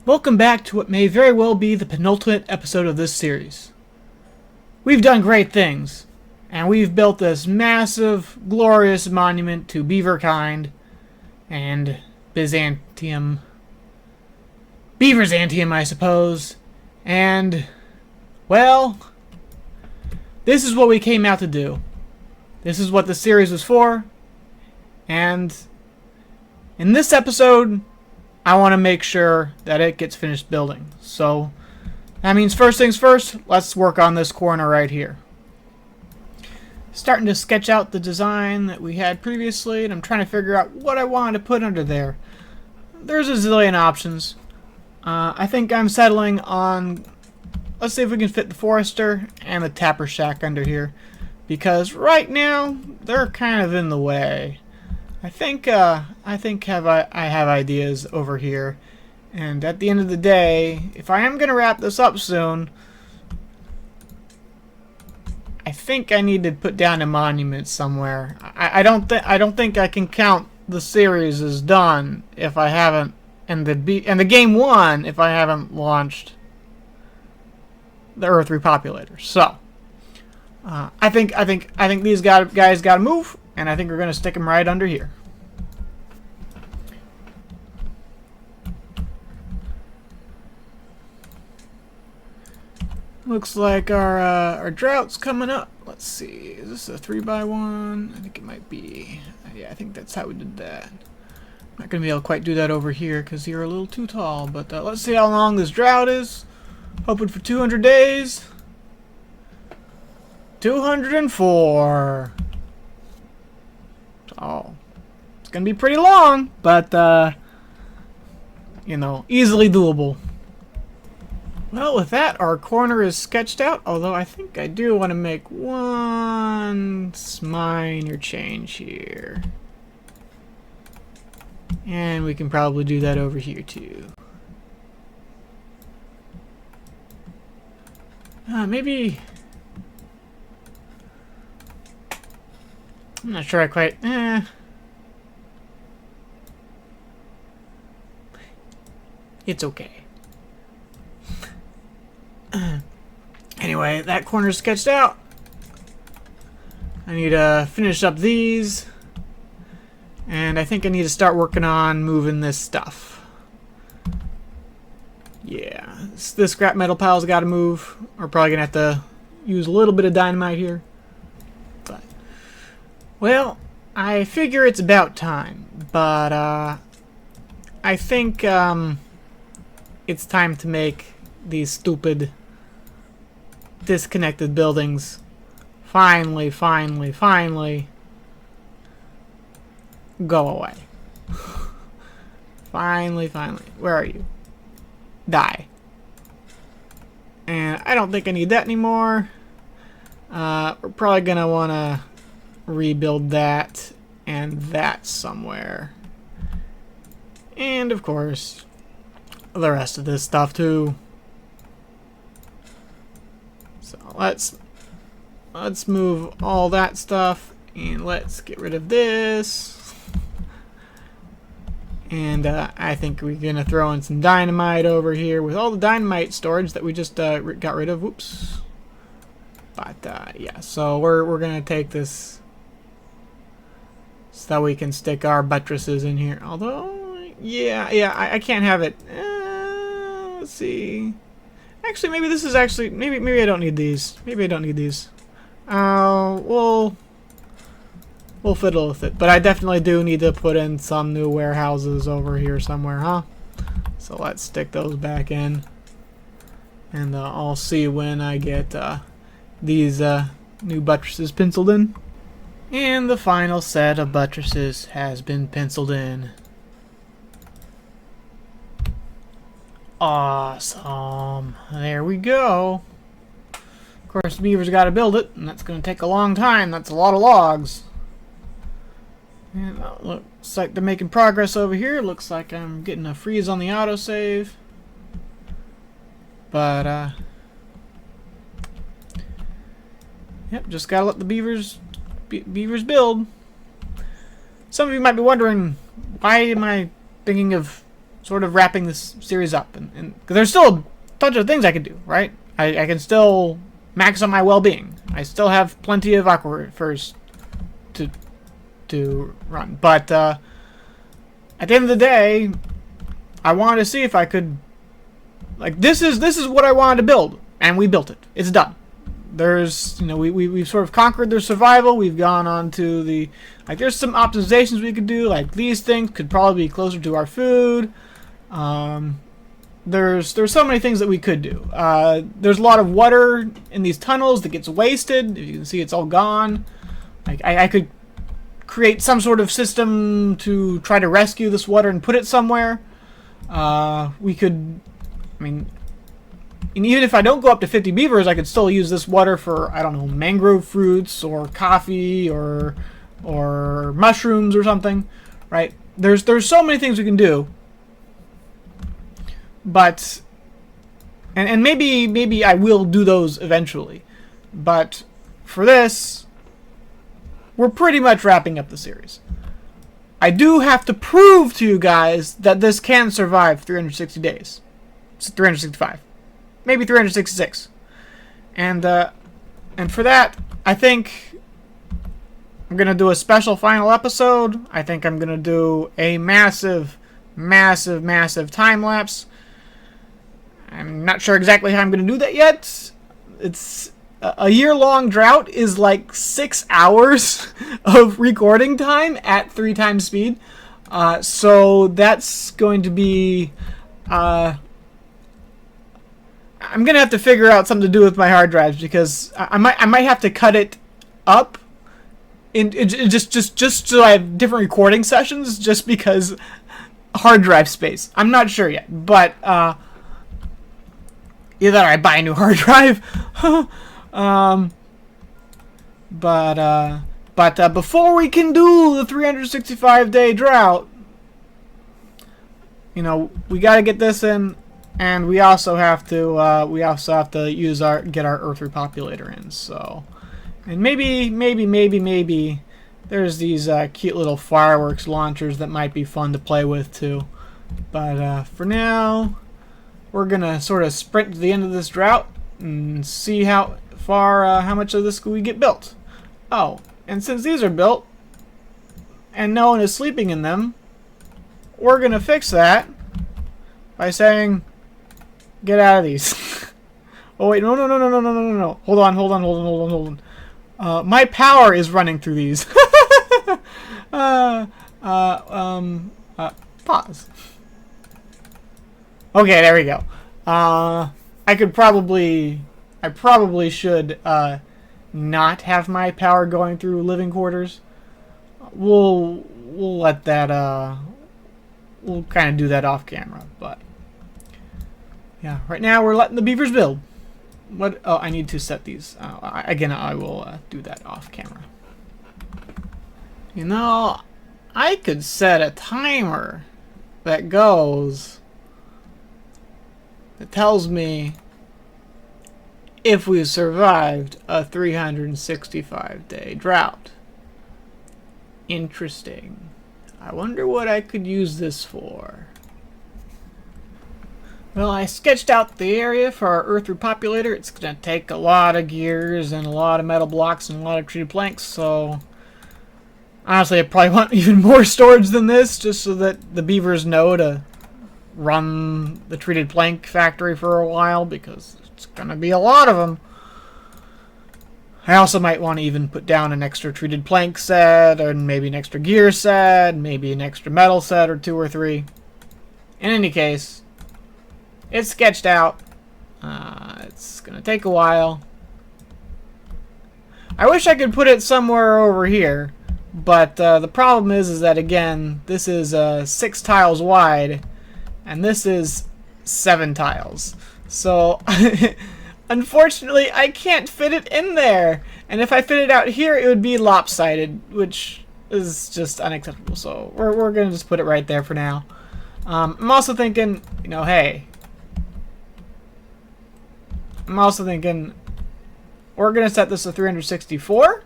Welcome back to what may very well be the penultimate episode of this series. We've done great things, and we've built this massive, glorious monument to beaverkind and Byzantium. Beaverzantium, I suppose. And, well, this is what we came out to do. This is what the series was for, and in this episode, I want to make sure that it gets finished building. So, that means first things first, let's work on this corner right here. Starting to sketch out the design that we had previously, and I'm trying to figure out what I wanted to put under there. There's a zillion options. I think I'm settling on, let's see if we can fit the Forester and the Tapper Shack under here. Because right now, they're kind of in the way. I think I have ideas over here, and at the end of the day, if I am gonna wrap this up soon, I think I need to put down a monument somewhere. I don't think I can count the series as done if I haven't, and the game one if I haven't launched the Earth Repopulator. So I think these guys got to move, and I think we're gonna stick them right under here. Looks like our drought's coming up. Let's see, is this a 3x1? I think it might be. Yeah, I think that's how we did that. Not gonna be able to quite do that over here because you're a little too tall. But let's see how long this drought is. Hoping for 200 days. 204. Oh, it's gonna be pretty long, but you know, easily doable. Well, with that, our corner is sketched out, although I think I do want to make one minor change here. And we can probably do that over here too. Maybe... I'm not sure I quite... It's okay. Anyway, that corner's sketched out. I need to finish up these. And I think I need to start working on moving this stuff. Yeah, this scrap metal pile's got to move. We're probably going to have to use a little bit of dynamite here. But, well, I figure it's about time. But, I think, it's time to make these stupid disconnected buildings finally go away. Finally. Where are you? Die. And I don't think I need that anymore. We're probably gonna wanna rebuild that and that somewhere. And of course, the rest of this stuff too. So let's move all that stuff, and let's get rid of this. And I think we're gonna throw in some dynamite over here with all the dynamite storage that we just got rid of. Whoops. But yeah, so we're gonna take this so that we can stick our buttresses in here. Although, yeah, I can't have it. Let's see. Actually, maybe this is actually... Maybe I don't need these. Maybe I don't need these. We'll fiddle with it. But I definitely do need to put in some new warehouses over here somewhere, huh? So let's stick those back in. And I'll see when I get these new buttresses penciled in. And the final set of buttresses has been penciled in. Awesome. There we go. Of course, the beavers got to build it, and that's going to take a long time. That's a lot of logs. And looks like they're making progress over here. Looks like I'm getting a freeze on the autosave. But, yep, just got to let the beavers build. Some of you might be wondering, why am I thinking of sort of wrapping this series up, and cause there's still a bunch of things I could do, right? I can still max out my well-being. I still have plenty of aquifers to run, but at the end of the day, I wanted to see if I could, like, this is what I wanted to build, and we built it. It's done. There's, you know, we've sort of conquered their survival. We've gone on to the, like, there's some optimizations we could do. Like, these things could probably be closer to our food. There's so many things that we could do. There's a lot of water in these tunnels that gets wasted. If you can see, it's all gone. Like, I could create some sort of system to try to rescue this water and put it somewhere. We could, I mean, and even if I don't go up to 50 beavers, I could still use this water for, I don't know, mangrove fruits or coffee or mushrooms or something, right? There's so many things we can do. But and maybe I will do those eventually. But for this, we're pretty much wrapping up the series. I do have to prove to you guys that this can survive 360 days. It's 365. Maybe 366. And for that, I think I'm going to do a special final episode. I think I'm going to do a massive time lapse. I'm not sure exactly how I'm going to do that yet. It's a year-long drought is like 6 hours of recording time at 3 times speed. So that's going to be... I'm gonna have to figure out something to do with my hard drives, because I might have to cut it up in just so I have different recording sessions, just because hard drive space. I'm not sure yet, but either I buy a new hard drive, but before we can do the 365-day drought, you know, we got to get this in. And we also have to use get our Earth repopulator in. So, and maybe there's these cute little fireworks launchers that might be fun to play with too. But for now, we're gonna sort of sprint to the end of this drought and see how much of this we get built. Oh, and since these are built and no one is sleeping in them, we're gonna fix that by saying, get out of these. Oh wait, no. Hold on. My power is running through these. Pause. Okay, there we go. I probably should not have my power going through living quarters. We'll let that we'll kind of do that off camera, but yeah, right now we're letting the beavers build. What? Oh, I need to set these. Again, I will do that off camera. You know, I could set a timer that tells me if we survived a 365-day drought. Interesting. I wonder what I could use this for. Well, I sketched out the area for our Earth repopulator. It's going to take a lot of gears and a lot of metal blocks and a lot of treated planks, so honestly I probably want even more storage than this, just so that the beavers know to run the treated plank factory for a while, because it's going to be a lot of them. I also might want to even put down an extra treated plank set, and maybe an extra gear set, maybe an extra metal set or 2 or 3. In any case, it's sketched out. It's going to take a while. I wish I could put it somewhere over here, but the problem is that, again, this is 6 tiles wide, and this is 7 tiles. So, unfortunately, I can't fit it in there. And if I fit it out here, it would be lopsided, which is just unacceptable. So, we're going to just put it right there for now. I'm also thinking, you know, hey, we're going to set this to 364.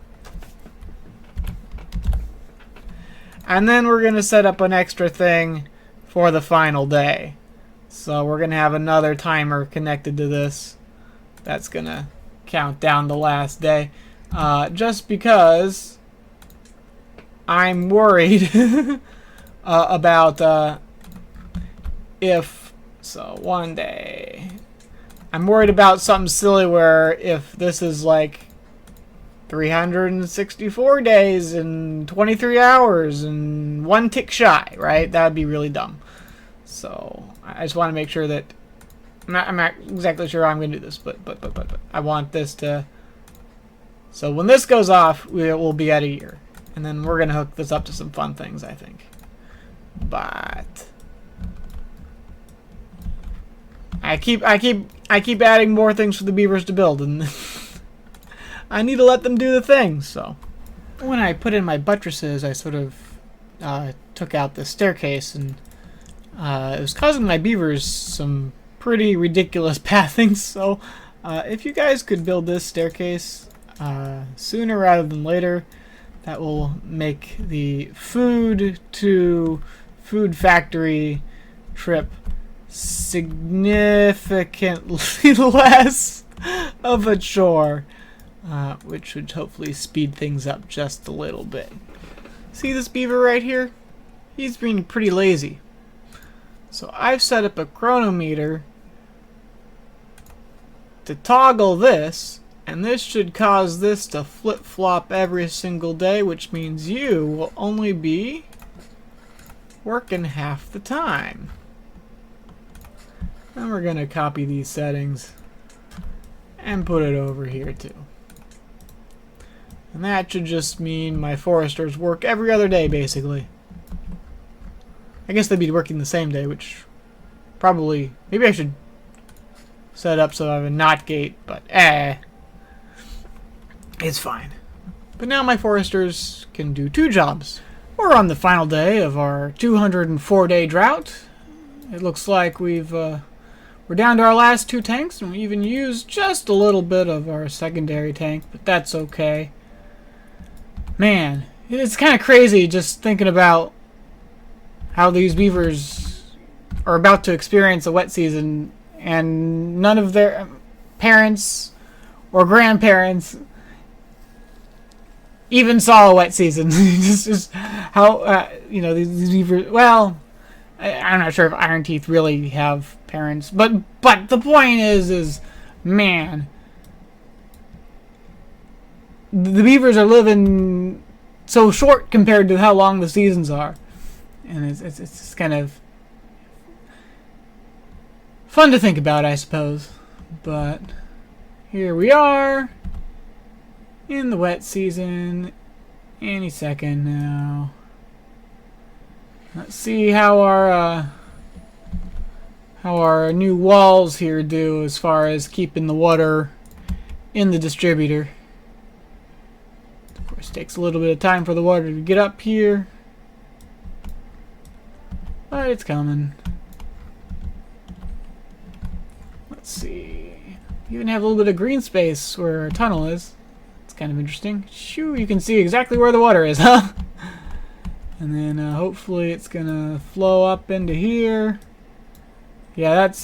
And then we're going to set up an extra thing for the final day. So we're going to have another timer connected to this. That's going to count down the last day. Just because I'm worried about if... So, one day... I'm worried about something silly where if this is like 364 days and 23 hours and 1 tick shy, right? That would be really dumb. So I just want to make sure that I'm not exactly sure how I'm going to do this, but I want this to. So when this goes off, we'll be at a year, and then we're going to hook this up to some fun things, I think. But I keep adding more things for the beavers to build, and I need to let them do the thing. So when I put in my buttresses, I sort of took out the staircase, and it was causing my beavers some pretty ridiculous pathing. So if you guys could build this staircase sooner rather than later, that will make the food to food factory trip significantly less of a chore, which should hopefully speed things up just a little bit. See this beaver right here? He's being pretty lazy. So I've set up a chronometer to toggle this, and this should cause this to flip-flop every single day, which means you will only be working half the time. And we're going to copy these settings and put it over here too. And that should just mean my foresters work every other day, basically. I guess they'd be working the same day, which probably... Maybe I should set it up so I have a not gate, but it's fine. But now my foresters can do 2 jobs. We're on the final day of our 204-day drought. It looks like we're down to our last 2 tanks, and we even used just a little bit of our secondary tank, but that's okay. Man, it's kind of crazy just thinking about how these beavers are about to experience a wet season, and none of their parents or grandparents even saw a wet season. just how these beavers. Well, I'm not sure if Iron Teeth really have parents, but the point is man, the beavers are living so short compared to how long the seasons are, and it's kind of fun to think about, I suppose. But here we are in the wet season any second now. Let's see how our new walls here do as far as keeping the water in the distributor. Of course, it takes a little bit of time for the water to get up here, but it's coming. Let's see. You even have a little bit of green space where our tunnel is. It's kind of interesting. Shoo, you can see exactly where the water is, huh? And then hopefully it's gonna flow up into here. Yeah, that's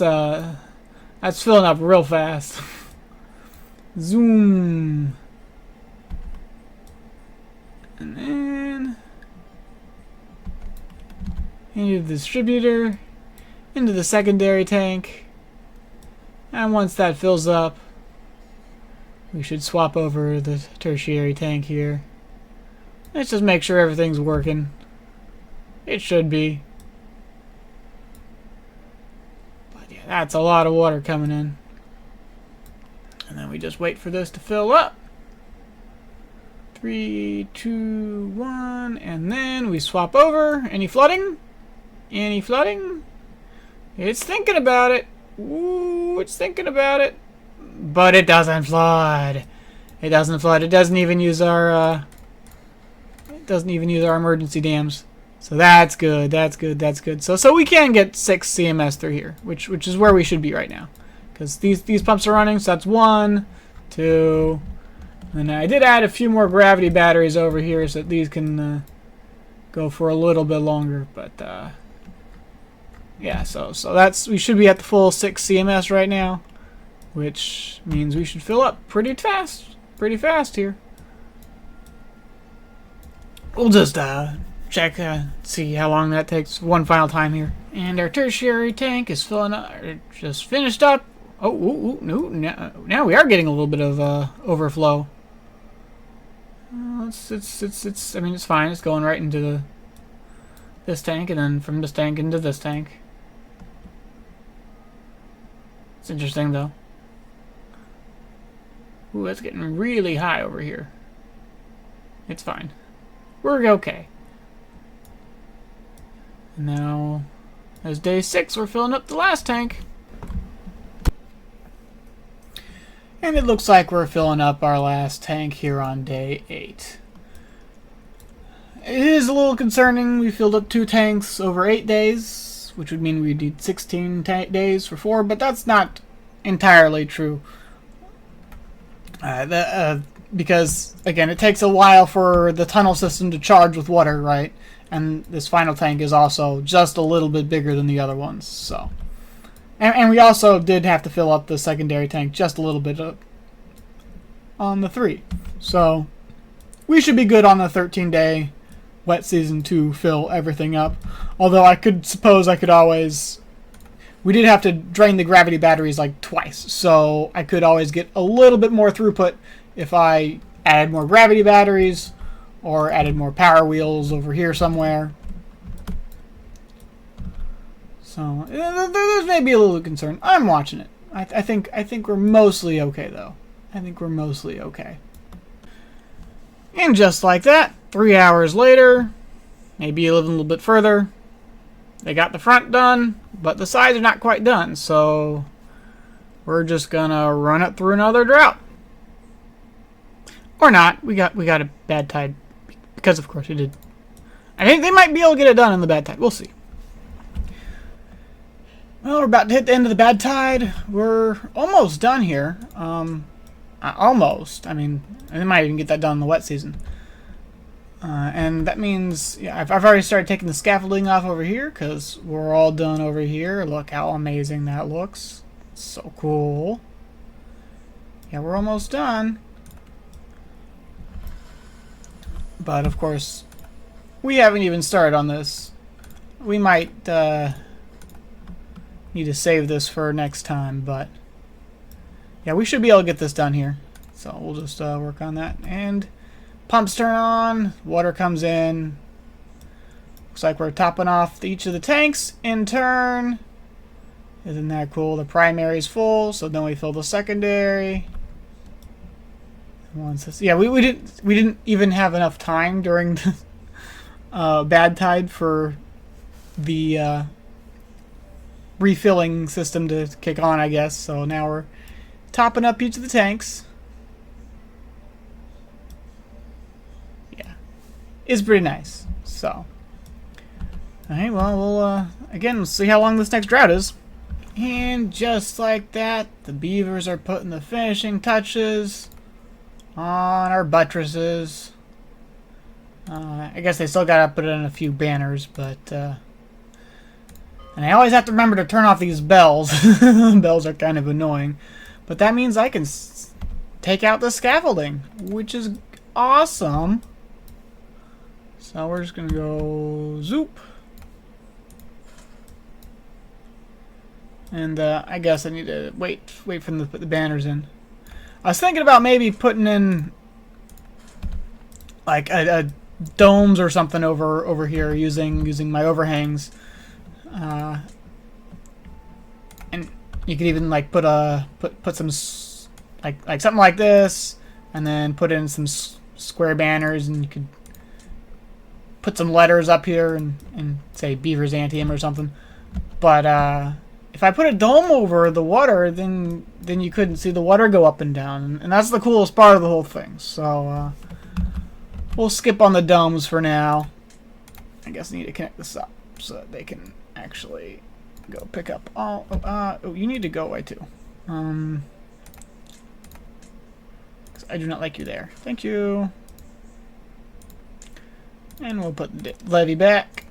filling up real fast. Zoom. And then into the distributor, into the secondary tank. And once that fills up, we should swap over the tertiary tank here. Let's just make sure everything's working. It should be. But yeah, that's a lot of water coming in. And then we just wait for this to fill up. 3, 2, 1, and then we swap over. Any flooding? Any flooding? It's thinking about it. Ooh, it's thinking about it. But it doesn't flood. It doesn't flood. It doesn't even use our emergency dams. So that's good. That's good. That's good. So we can get 6 CMS through here, which is where we should be right now, because these pumps are running. So that's 1, 2, and I did add a few more gravity batteries over here so that these can go for a little bit longer. But Yeah, so that's, we should be at the full 6 CMS right now, which means we should fill up pretty fast here. We'll just check, see how long that takes one final time here. And our tertiary tank is filling up, just finished up. Oh, no, now we are getting a little bit of overflow. It's I mean, it's fine. It's going right into this tank, and then from this tank into this tank. It's interesting, though. Ooh, that's getting really high over here. It's fine. We're okay. And now, as day 6, we're filling up the last tank. And it looks like we're filling up our last tank here on day 8. It is a little concerning. We filled up 2 tanks over 8 days, which would mean we need 16 days for 4, but that's not entirely true. Because, again, it takes a while for the tunnel system to charge with water, right? And this final tank is also just a little bit bigger than the other ones, so... And we also did have to fill up the secondary tank just a little bit on the 3. So we should be good on the 13-day wet season to fill everything up. Although I could suppose I could always... We did have to drain the gravity batteries like twice. So I could always get a little bit more throughput if I added more gravity batteries or added more power wheels over here somewhere. So there's maybe a little concern. I'm watching it. I think we're mostly okay though. I think we're mostly okay. And just like that, 3 hours later, maybe a little bit further, they got the front done, but the sides are not quite done. So we're just gonna run it through another drought, or not. We got a bad tide because of course we did. I think they might be able to get it done in the bad tide. We'll see. Well, we're about to hit the end of the bad tide. We're almost done here. Almost. I mean, I might even get that done in the wet season. And that means, yeah, I've already started taking the scaffolding off over here because we're all done over here. Look how amazing that looks. It's so cool. Yeah, we're almost done. But, of course, we haven't even started on this. We might... need to save this for next time, but yeah, we should be able to get this done here. So we'll just work on that. And pumps turn on, water comes in. Looks like we're topping off each of the tanks in turn. Isn't that cool? The primary's full, so then we fill the secondary. Once this, yeah, we didn't even have enough time during the bad tide for the refilling system to kick on, I guess. So now we're topping up each of the tanks. Yeah, it's pretty nice. So, alright, well, we'll again see how long this next drought is. And just like that, the beavers are putting the finishing touches on our buttresses. I guess they still gotta put in a few banners, but and I always have to remember to turn off these bells. Bells are kind of annoying. But that means I can take out the scaffolding, which is awesome. So we're just going to go zoop. And I guess I need to wait for them to put the banners in. I was thinking about maybe putting in like a domes or something over here using my overhangs. And you could even like put some like something like this, and then put in some square banners, and you could put some letters up here and say Beaver's Antium or something. But if I put a dome over the water, then you couldn't see the water go up and down, and that's the coolest part of the whole thing. So we'll skip on the domes for now. I guess I need to connect this up so that they can actually go pick up all... oh, you need to go away too. 'Cause I do not like you there. Thank you. And we'll put the levee back.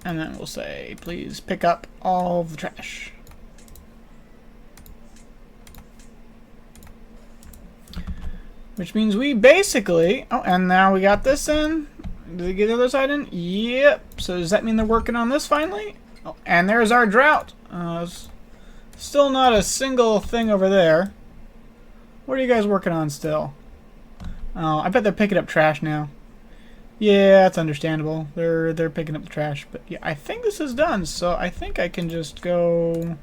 And then we'll say, please pick up all the trash. Which means we basically... Oh, and now we got this in. Did we get the other side in? Yep. So does that mean they're working on this finally? Oh, and there's our drought. Still not a single thing over there. What are you guys working on still? Oh, I bet they're picking up trash now. Yeah, that's understandable. They're picking up the trash. But yeah, I think this is done. So I think I can just go...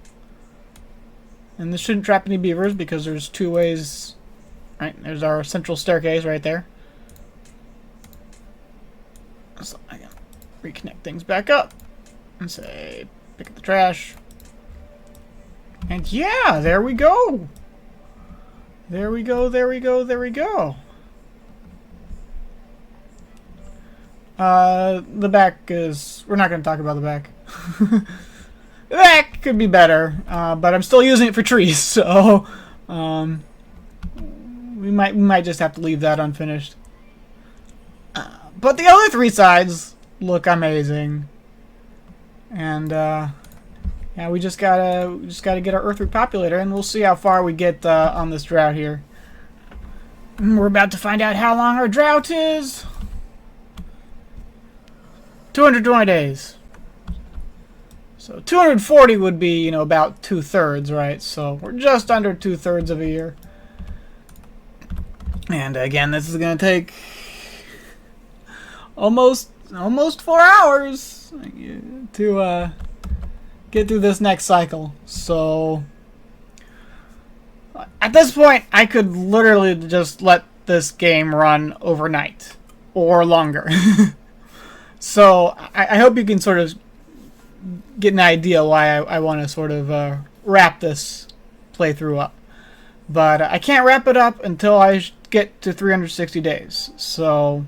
And this shouldn't trap any beavers because there's 2 ways... Right, there's our central staircase right there. So I can reconnect things back up and say, pick up the trash. And yeah, there we go. There we go, there we go, there we go. The back is... We're not going to talk about the back. The back could be better, but I'm still using it for trees, so... We might just have to leave that unfinished. But the other 3 sides look amazing. And yeah, we just gotta get our Earth repopulator, and we'll see how far we get on this drought here. We're about to find out how long our drought is. 220 days. So 240 would be, you know, about 2/3, right? So we're just under 2/3 of a year. And again, this is going to take almost 4 hours to get through this next cycle. So at this point, I could literally just let this game run overnight or longer. So I hope you can sort of get an idea why I want to sort of wrap this playthrough up. But I can't wrap it up until I get to 360 days. So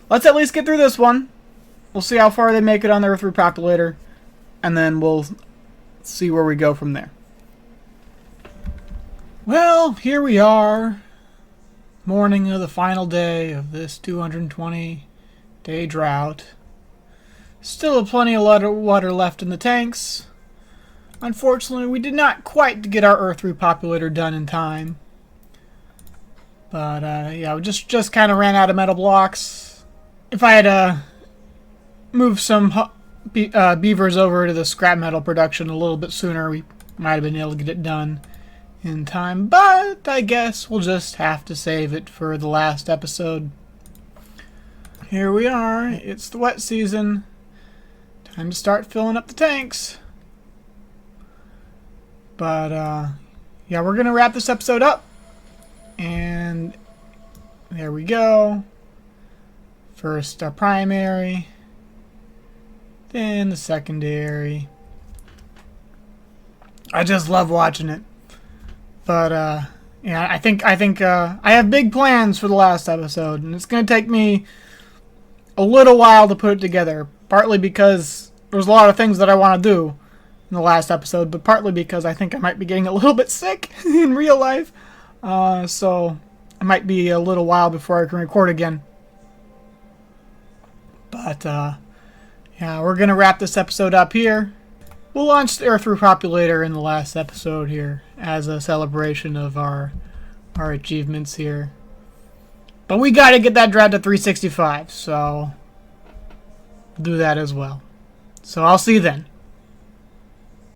let's at least get through this one. We'll see how far they make it on the Earth repopulator, and then we'll see where we go from there. Well, here we are. Morning of the final day of this 220-day drought. Still plenty of water left in the tanks. Unfortunately, we did not quite get our Earth repopulator done in time. But yeah, we just kind of ran out of metal blocks. If I had moved some beavers over to the scrap metal production a little bit sooner, we might have been able to get it done in time. But I guess we'll just have to save it for the last episode. Here we are. It's the wet season. Time to start filling up the tanks. But yeah, we're gonna wrap this episode up. And there we go. First our primary, then the secondary. I just love watching it. But yeah, I think I have big plans for the last episode, and it's gonna take me a little while to put it together. Partly because there's a lot of things that I want to do in the last episode, but partly because I think I might be getting a little bit sick in real life. So it might be a little while before I can record again. But yeah, we're gonna wrap this episode up here. We'll launch the Earth repopulator in the last episode here as a celebration of our achievements here. But we gotta get that drought to 365, so do that as well. So I'll see you then.